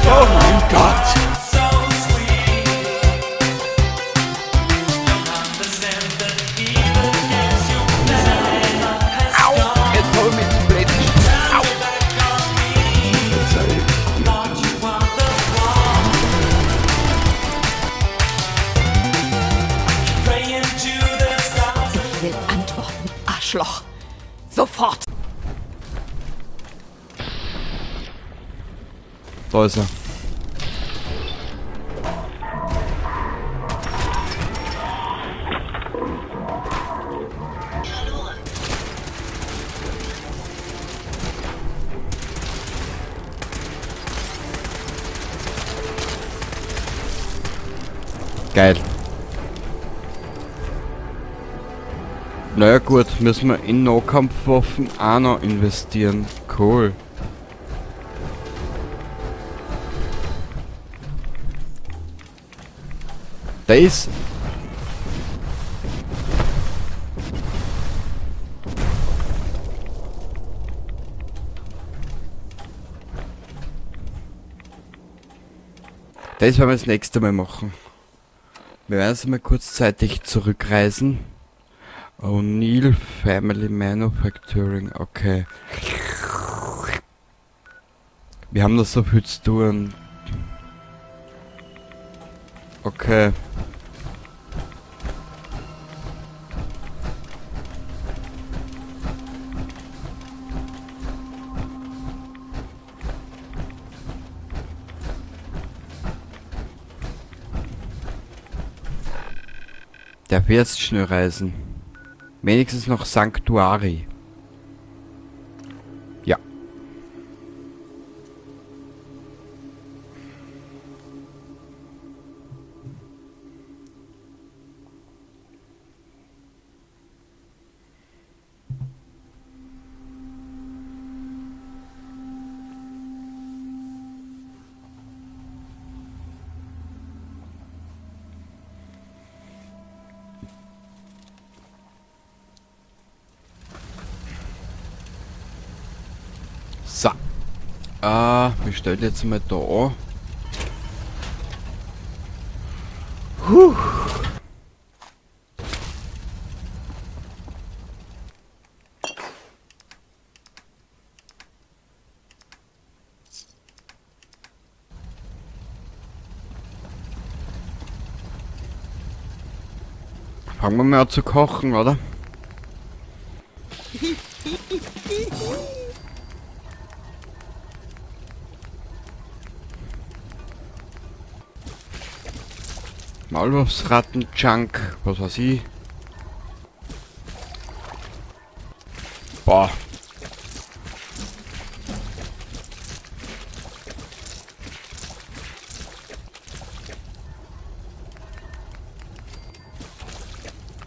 Oh mein Gott! Jetzt hol mich zum Blitz. Au! Ich will antworten, Arschloch. Sofort. Da ist er. Geil. Naja gut, müssen wir in Nahkampfwaffen auch noch investieren. Cool. Das. Das werden wir das nächste Mal machen. Wir werden jetzt mal kurzzeitig zurückreisen. O'Neill Family Manufacturing, okay. Wir haben noch so viel zu tun. Okay. Der wird jetzt schnell reisen. Wenigstens noch Sanctuary. Ja. So. Wir stellen jetzt mal da an. Huh. Fangen wir mal an zu kochen, oder? Maulwurfsratten-Junk, was weiß ich. Boah.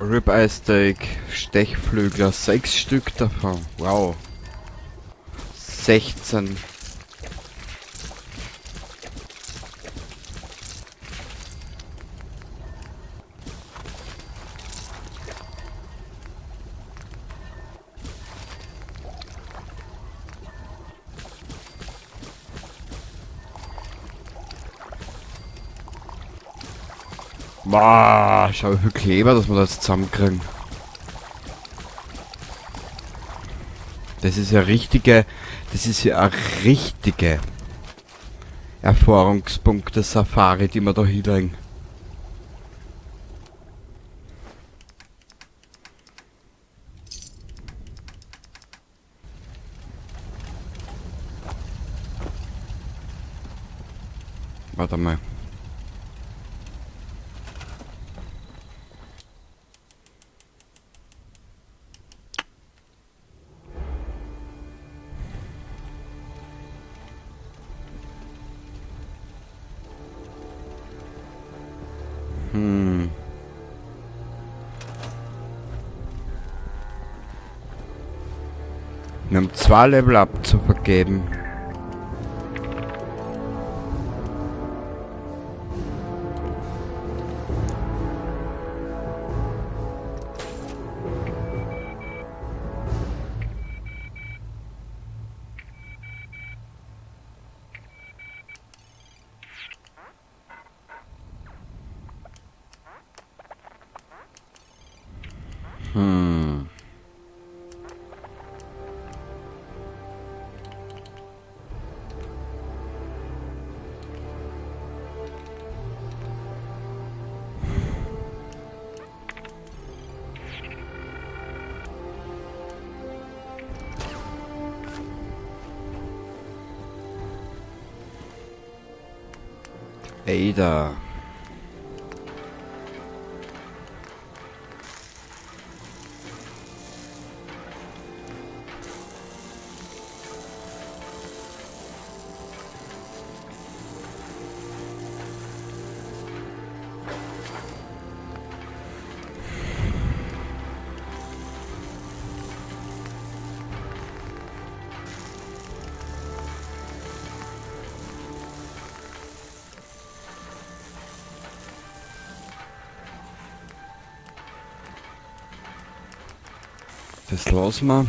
Ribeye Steak, Stechflügler, 6 Stück davon. Wow. 16. Boah, schau wie viel Kleber, dass wir das zusammenkriegen. Das ist ja eine richtige Erfahrungspunkte Safari, die wir da hinlegen. Warte mal. Wir haben 2 Level Up zu vergeben. Hm. Ada. Das lassen wir.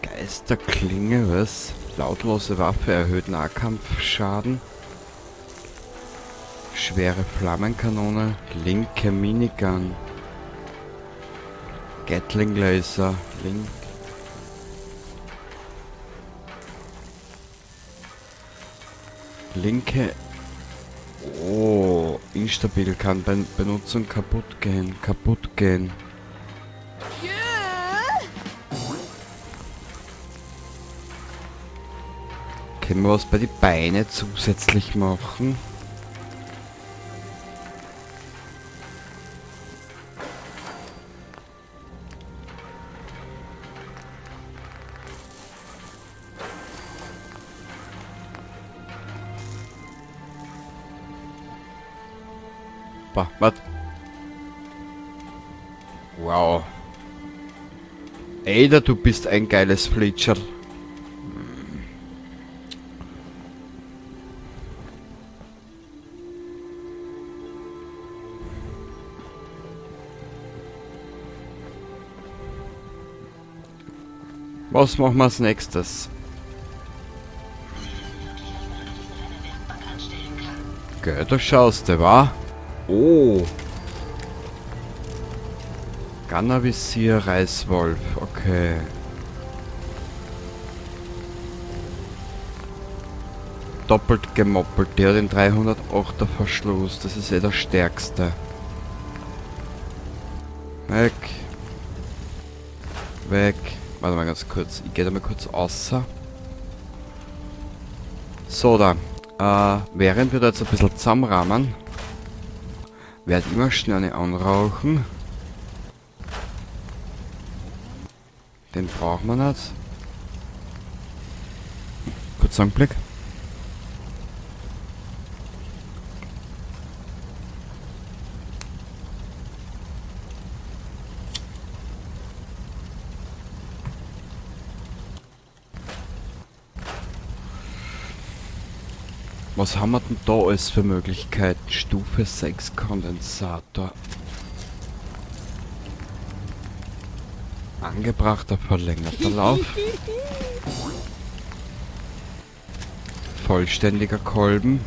Geisterklinge, was? Lautlose Waffe erhöht Nahkampfschaden. Schwere Flammenkanone, linke Minigun. Gatling Laser, linke. Oh, instabil, kann bei Benutzung kaputt gehen. Können wir was bei die Beine zusätzlich machen? Was? Wow. Ada, du bist ein geiles Flitscherl. Was machen wir als nächstes? Okay, da schaust du, wa? Oh. Gunnervisier, Reißwolf, okay. Doppelt gemoppelt, der hat den 308er Verschluss, das ist eh der stärkste. Weg. Warte mal ganz kurz, ich gehe da mal kurz außer. So, da. Während wir da jetzt ein bisschen zusammenrahmen, werde ich immer schnell eine anrauchen. Den brauchen wir nicht. Kurz einen Blick. Was haben wir denn da alles für Möglichkeiten? Stufe 6 Kondensator. Angebrachter verlängerter Lauf. Vollständiger Kolben.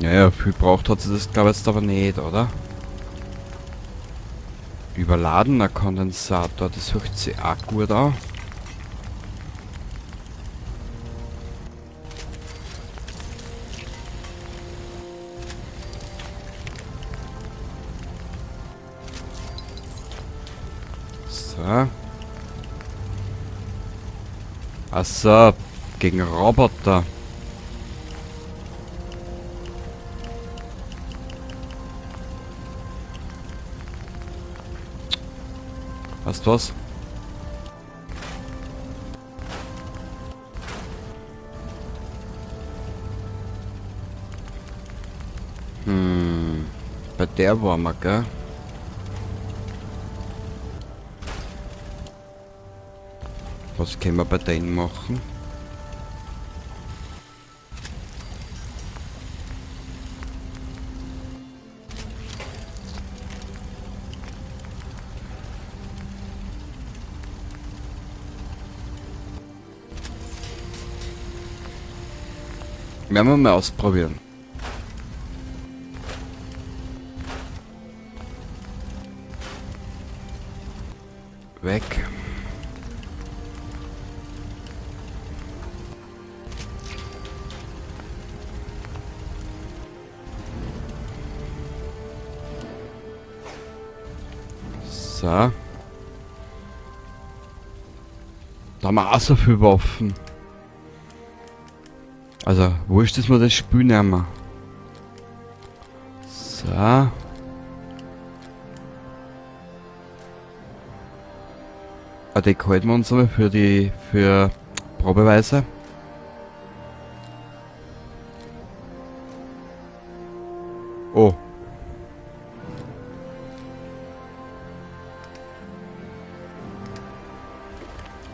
Ja, viel braucht hat sie das, glaube ich, jetzt aber nicht, oder? Überladener Kondensator, das hört sich auch gut an. So. Achso, gegen Roboter. Weißt du was? Bei der waren wir, gell? Was können wir bei denen machen? Werden wir mal ausprobieren. Weg. So. Da haben wir auch so viele Waffen. Also, wurscht, dass wir das Spiel nehmen. So. Ah, die halten wir uns aber für Probeweise. Oh.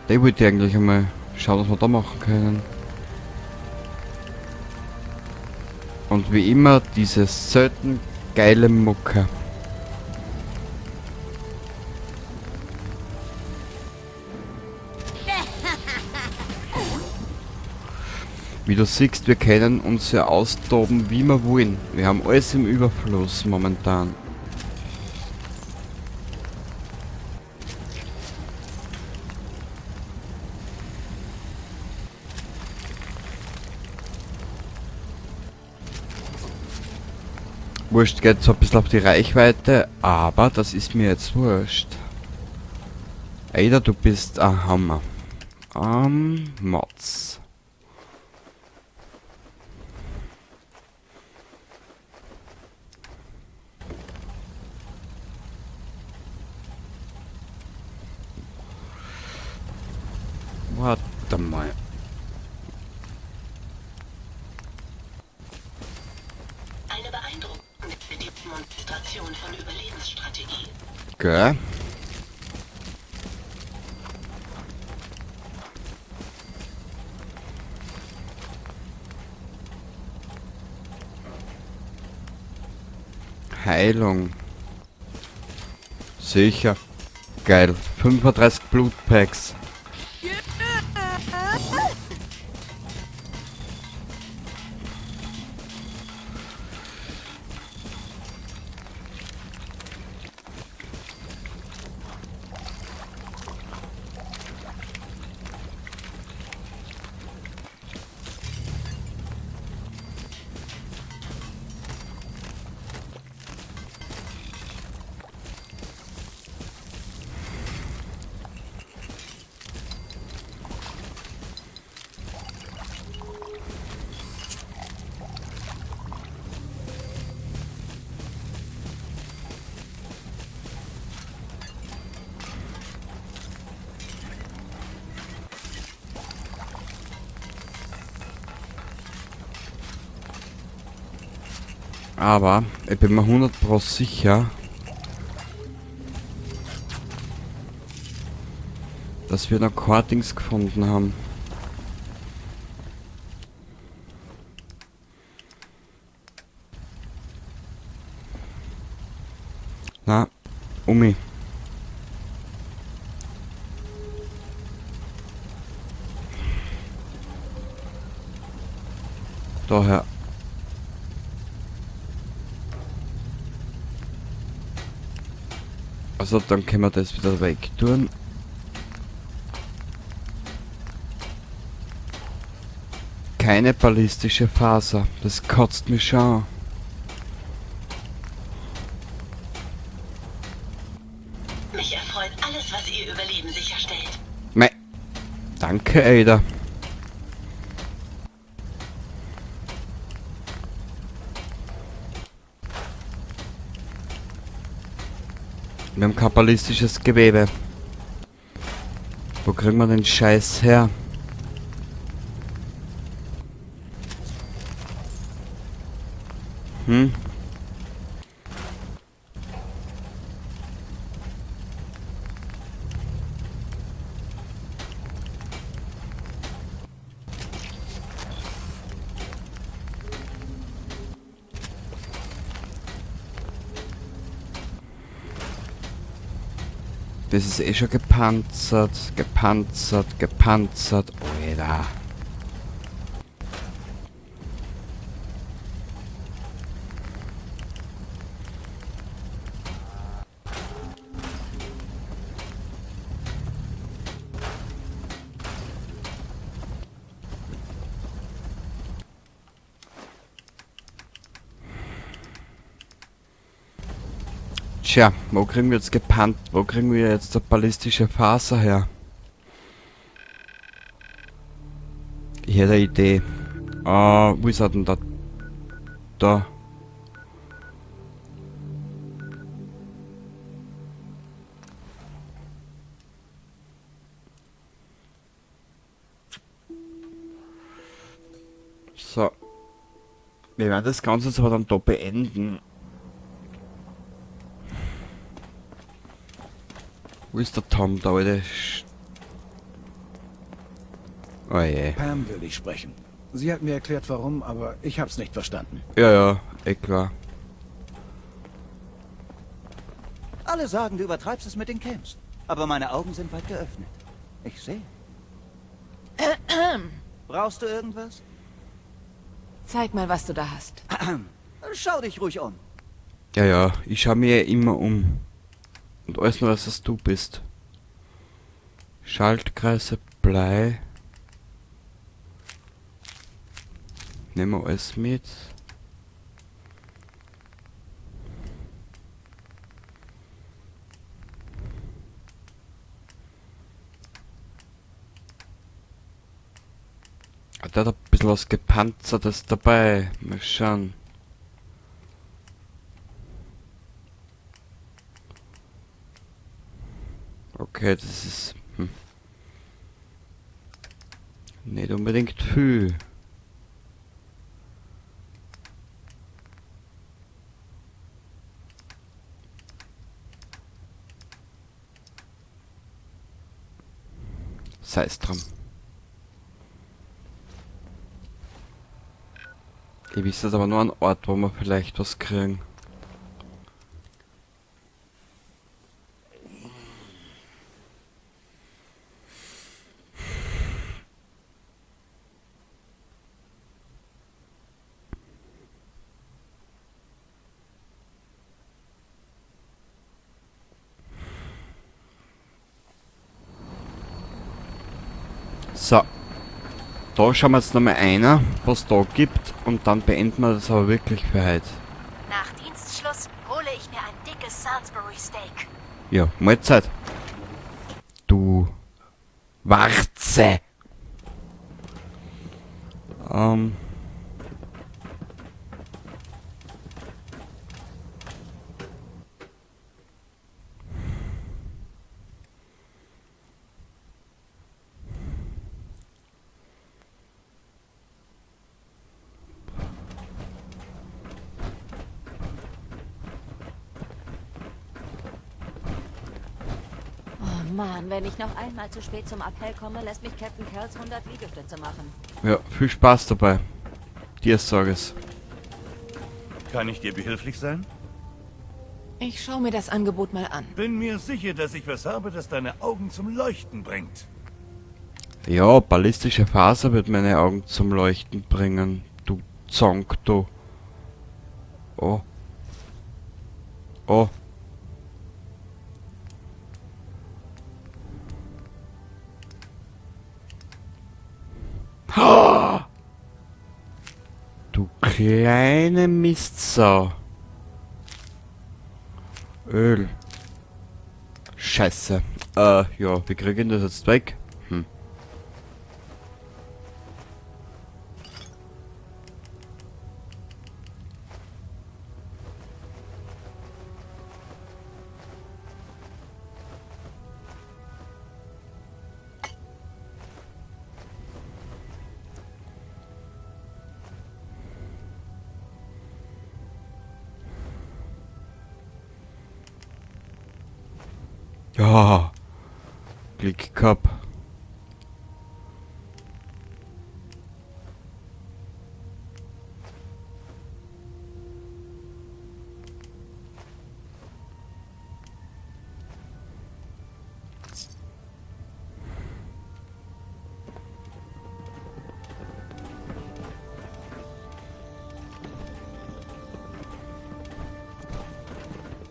Die wollte ich eigentlich einmal schauen, was wir da machen können. Und wie immer diese selten geile Mucke. Wie du siehst, wir können uns ja austoben, wie wir wollen. Wir haben alles im Überfluss momentan. Wurscht, geht so ein bisschen auf die Reichweite, aber das ist mir jetzt wurscht. Ada, du bist ein Hammer. Mods. Warte mal. Eine beeindruckende Demonstration von Überlebensstrategie. Gell? Heilung. Sicher. Geil. 35 Blutpacks. Aber ich bin mir 100% sicher, dass wir noch Kartings gefunden haben. Na, Umi. Daher. Also dann können wir das wieder weg tun. Keine ballistische Faser. Das kotzt mich schon. Mich erfreut alles, was ihr Überleben sicherstellt. Mei. Danke, Ada. Wir haben kein ballistisches Gewebe. Wo kriegen wir den Scheiß her? Hm? Das ist eh schon gepanzert, gepanzert, gepanzert. Alter. Tja, wo kriegen wir jetzt gepannt? Wo kriegen wir jetzt der ballistische Faser her? Ich hätte eine Idee. Wo ist er denn da? Da. So. Wir werden das Ganze zwar dann da beenden. Wo ist der Tom, der alte Oh je. Pam will ich sprechen. Sie hat mir erklärt, warum, aber ich hab's nicht verstanden. Ja, klar. Alle sagen, du übertreibst es mit den Camps. Aber meine Augen sind weit geöffnet. Ich sehe. Brauchst du irgendwas? Zeig mal, was du da hast. Schau dich ruhig um. Ja, ich schau mir immer um. Und alles nur, dass du bist. Schaltkreise, Blei. Nehmen wir alles mit. Da hat ein bisschen was gepanzertes dabei. Mal schauen. Okay, das ist nicht unbedingt viel. Sei es dran. Ich wüsste jetzt aber nur einen Ort, wo wir vielleicht was kriegen. So. Da schauen wir jetzt nochmal einer, was da gibt, und dann beenden wir das aber wirklich für heute. Nach Dienstschluss hole ich mir ein dickes Salisbury Steak. Ja, Mahlzeit. Du Warze. Oh Mann, wenn ich noch einmal zu spät zum Appell komme, lässt mich Captain Kells 100 Liegestütze machen. Ja, viel Spaß dabei. Dir sage es. Kann ich dir behilflich sein? Ich schaue mir das Angebot mal an. Bin mir sicher, dass ich was habe, das deine Augen zum Leuchten bringt. Ja, ballistische Faser wird meine Augen zum Leuchten bringen. Du Zonk, du. Oh. Oh. Du kleine Mistsau. Öl. Scheiße. Ja, wir kriegen das jetzt weg. Ja. Glück gehabt.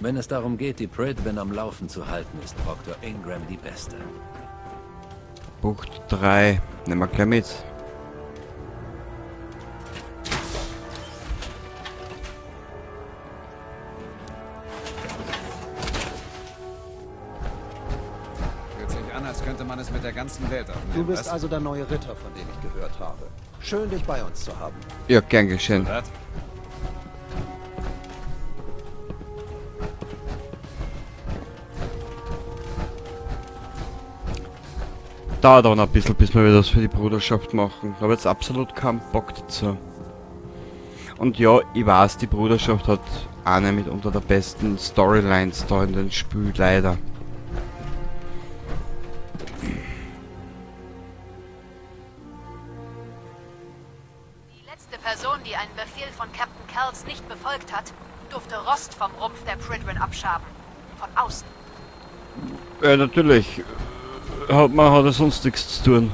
Wenn es darum geht, die Pridwen am Laufen zu halten, ist Dr. Ingram die Beste. Bucht 3. Nehmen wir gleich mit. an, als könnte man es mit der ganzen Welt aufnehmen. Du bist was? also der neue Ritter, von dem ich gehört habe. Schön, dich bei uns zu haben. Ja, gern geschehen. Was? Dauert auch noch ein bisschen, bis wir wieder was für die Bruderschaft machen. Ich habe jetzt absolut keinen Bock dazu. Und ja, ich weiß, die Bruderschaft hat eine mit unter der besten Storylines da in dem Spiel, leider. Die letzte Person, die einen Befehl von Captain Kells nicht befolgt hat, durfte Rost vom Rumpf der Pridwen abschaben. Von außen. Ja, natürlich. Man hat ja sonst nichts zu tun.